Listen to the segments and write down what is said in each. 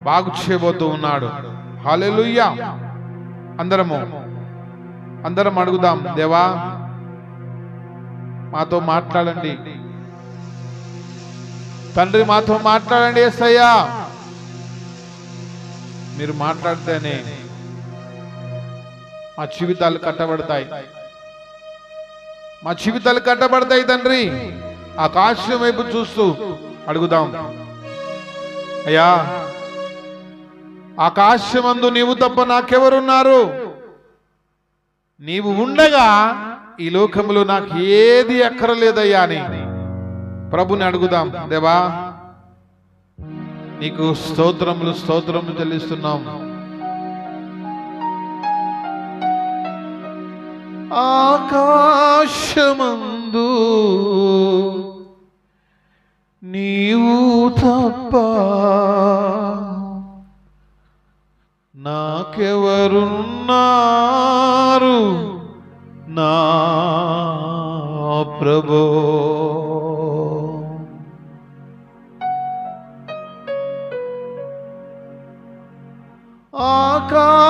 బాగు చేయబోతూ ఉన్నాడు. హల్లెలూయా. అందరం అడుగుదాం, దేవా మాతో మాట్లాడండి, తండ్రి మాతో మాట్లాడండి యేసయ్యా. మీరు మాట్లాడితేనే మా జీవితాలు కట్టబడతాయి, మా జీవితాలు కట్టబడతాయి. తండ్రి ఆకాశం వైపు చూస్తూ అడుగుదాం, అయ్యా ఆకాశమందు నీవు తప్ప నాకెవరున్నారు? నీవు ఉండగా ఈ లోకములో నాకు ఏది అక్కరలేదయ్యా అని ప్రభుని అడుగుదాం. దేవా నీకు స్తోత్రములు చెల్లిస్తున్నాం. ఆకాశమందు నీవు తప్ప నాకెవరున్నారు నా ప్రభో?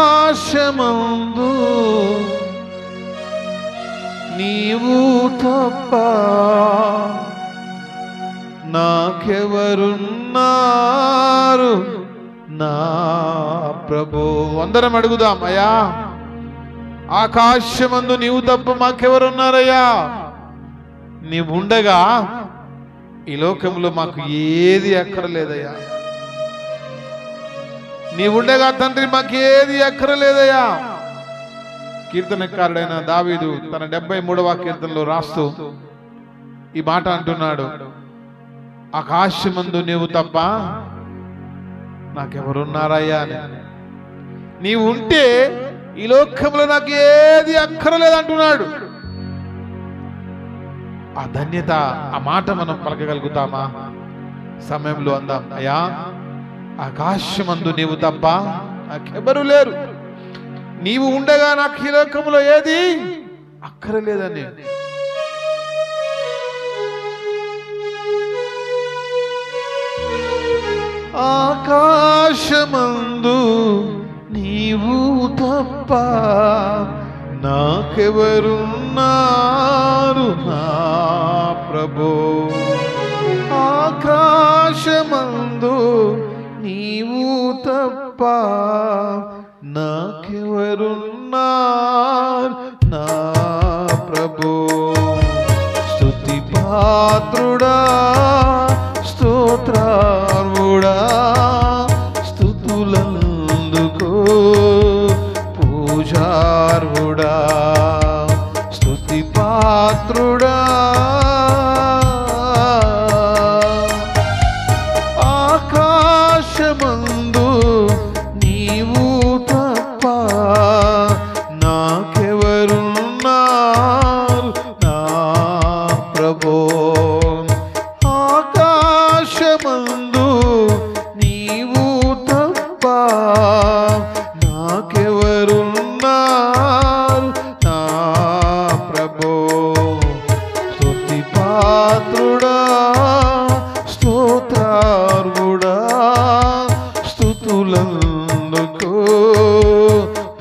ఆకాశమందు నీవు తప్ప నాకెవరున్నారు నా ప్రభు? అందరం అడుగుదాం, అయ్యా ఆకాశమందు నీవు తప్ప మాకెవరున్నారయ్యా? నీవు ఉండగా ఈ లోకంలో మాకు ఏది అక్కరలేదయ్యా. నీవుండగా తండ్రి మాకేది అక్కరలేదయ్యా. కీర్తనకారుడైన దావీదు తన 73వ కీర్తనలో రాస్తూ ఈ మాట అంటున్నాడు, ఆకాశమందు నీవు తప్ప నాకెవరున్నారయ్యా అని. నీవు ఉంటే ఈ లోకంలో నాకు ఏది అక్కరలేదంటున్నాడు. ఆ ధన్యత, ఆ మాట మనం పలకగలుగుతామా? సమయంలో అందాం, అయ్యా ఆకాశమందు నీవు తప్ప నాకెవరు లేరు, నీవు ఉండగా నాకు ఈ లోకంలో ఏది అక్కరలేదని. ఆకాశమందు నీవు తప్ప నాకెవరున్నారు నా ప్రభో? ఆకాశమందు నీవు తప్ప నాకెవరున్నారు నా ప్రభో? స్తుతి పాత్రుడా, స్తోత్రార్హుడా, స్తుతులందుకో పూజార్హుడా, స్తుతి పాత్రుడా, ఆకాశమందు నీవు తప్ప నాకెవరున్నారు నా ప్రభో? ఆకాశమందు నీవు తప్ప నాకెవరున్నారు నా ప్రభో? స్తుతి పాత్రుడా, స్తోత్రార్హుడా, స్తుతులందుకో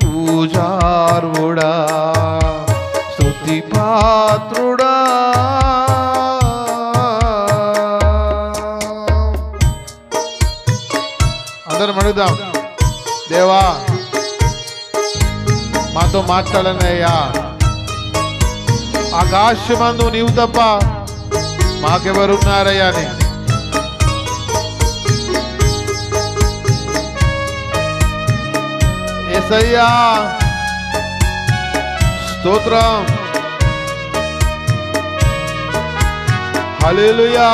పూజార్హుడా, స్తుతి పాత్రుడా. అందరం అడుగుదాం, దేవా మాతో మాట్లాడనయ్యా. ఆకాశమందు నీవు తప్ప మాకెవరున్నారయ్యా అని. యేసయ్యా స్తోత్రం, హల్లెలూయా.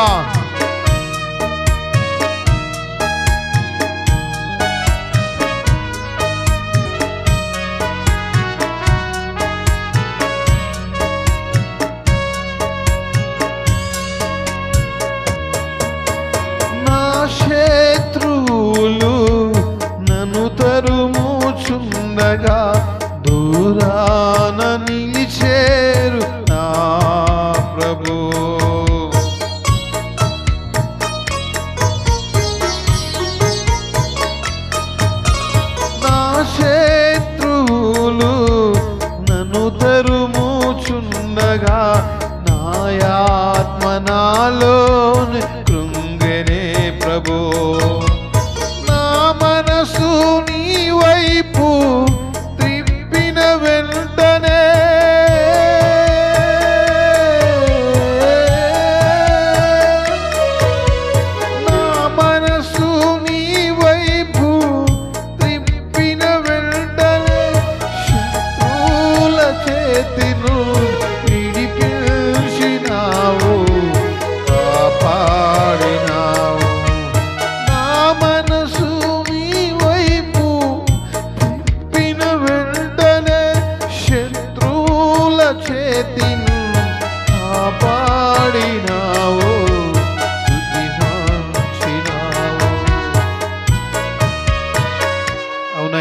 శత్రువులు నన్ను తరుముచుండగా దూరాన నిలిచేరు నా ప్రభు.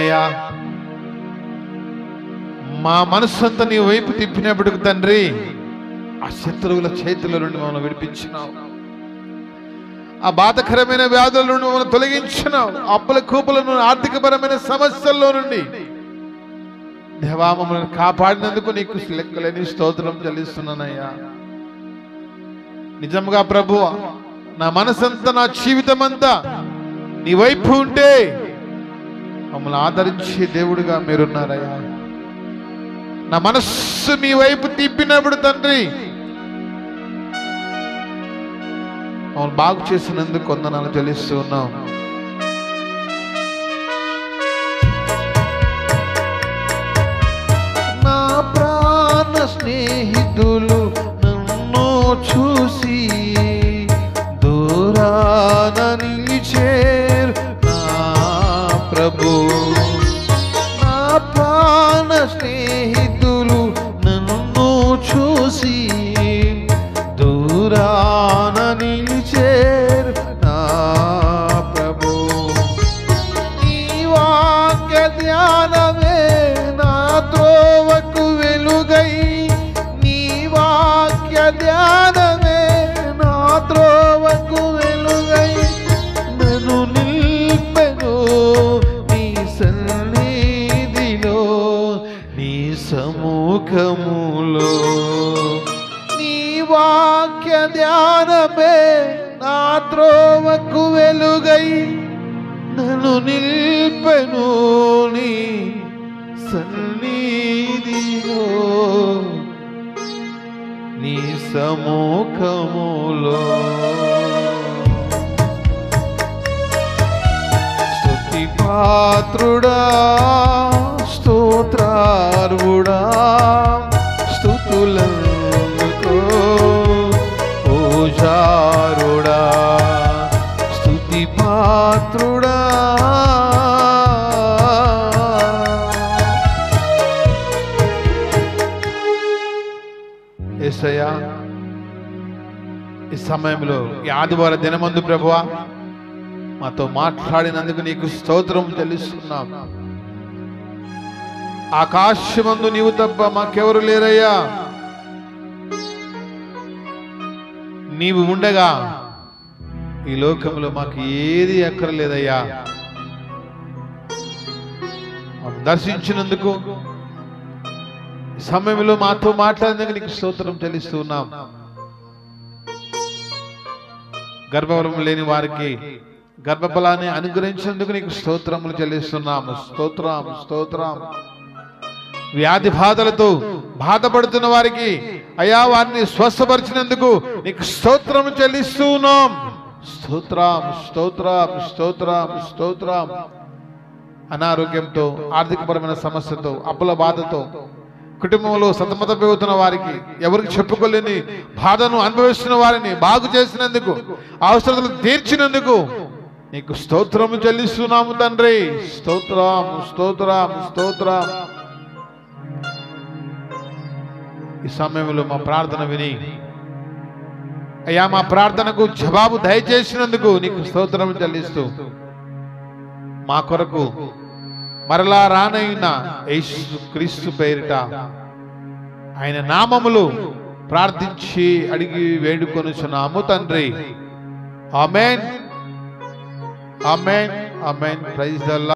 అవునయ్యా, మా మనస్సంతా నీ వైపు తిప్పినప్పుడు తండ్రి ఆ శత్రువుల చేతుల నుండి మమ్మల్ని విడిపించినావు, ఆ బాధకరమైన వ్యాధుల నుండి మమ్మల్ని తొలగించినావు, అప్పుల కూపుల నుండి, ఆర్థికపరమైన సమస్యల్లో నుండి దేవా మమ్మల్ని కాపాడినందుకు నీకు లెక్కలేని స్తోత్రం చెల్లిస్తున్నానయ్యా. నిజంగా ప్రభువా, నా మనసంతా నా జీవితం అంతా నీ వైపు ఉంటే మమ్మల్ని ఆదరించే దేవుడిగా మీరున్నారయ్యా. నా మనస్సు మీ వైపు తిప్పినప్పుడు తండ్రి మమ్మల్ని బాగు చేసినందుకు వందనాలు చెల్లిస్తూ ఉన్నాం. నా ప్రాణ స్నేహితులు నన్ను చూసి దూరాన నిలిచేరు నా ప్రభు. నా ప్రాణ స్నేహితులు నన్ను చూసి దూరాన నిలిచేరు నా ప్రభు. నీ వాక్య ధ్యానమే నా త్రోవకు వెలుగై, నీ వాక్య ధ్యానమే నా త్రోవకు వెలుగై నన్ను నిల్పెను నీ సన్నిధిలో, నీ సముఖములో. నీ వాక్య ధ్యానమే నా త్రోవకు వెలుగై నన్ను నిల్పెను నీ సన్నిధిలో, నీ సముఖములో. స్తుతి పాత్రుడా, స్తోత్రార్హుడా, స్తుతులందుకో పూజారుడా, స్తుతి పాత్రుడా. యేసయ్యా, ఈ సమయంలో ఈ ఆదివార దినమందు ప్రభువా మాతో మాట్లాడినందుకు నీకు స్తోత్రం చెల్లిస్తున్నాం. ఆకాశమందు నీవు తప్ప మాకెవరు లేరయ్యా. నీవు ఉండగా ఈ లోకంలో మాకు ఏది అక్కర్లేదయ్యా. దర్శించినందుకు సమయంలో మాతో మాట్లాడినందుకు నీకు స్తోత్రం చెల్లిస్తూ ఉన్నాం. గర్భఫలం లేని వారికి గర్భఫలాన్ని అనుగ్రహించినందుకు నీకు స్తోత్రములు చెల్లిస్తున్నాము. స్తోత్రం స్తోత్రం. వ్యాధి బాధలతో బాధపడుతున్న వారికి అయా వారిని స్వస్థపరిచినందుకు నీకు స్తోత్రం చెల్లిస్తూ ఉన్నాం. స్తోత్రం స్తోత్రం స్తోత్రం స్తోత్రం. అనారోగ్యంతో, ఆర్థికపరమైన సమస్యతో, అప్పుల బాధతో కుటుంబంలో సతమతమవుతున్న వారికి, ఎవరికి చెప్పుకోలేని బాధను అనుభవిస్తున్న వారిని బాగు చేసినందుకు, అవసరతలు తీర్చినందుకు నీకు స్తోత్రము చెల్లిస్తున్నాము తండ్రి. స్తోత్రం స్తోత్రం స్తోత్రం. ఈ సమయంలో మా ప్రార్థన విని అయ్యా మా ప్రార్థనకు జవాబు దయచేసినందుకు నీకు స్తోత్రం చెల్లిస్తూ మా కొరకు మరలా రానైన యేసు క్రీస్తు పేరిట ఆయన నామములు ప్రార్థించి అడిగి వేడుకొనుచున్నాము తండ్రి. Amen amen amen. Praise the lord.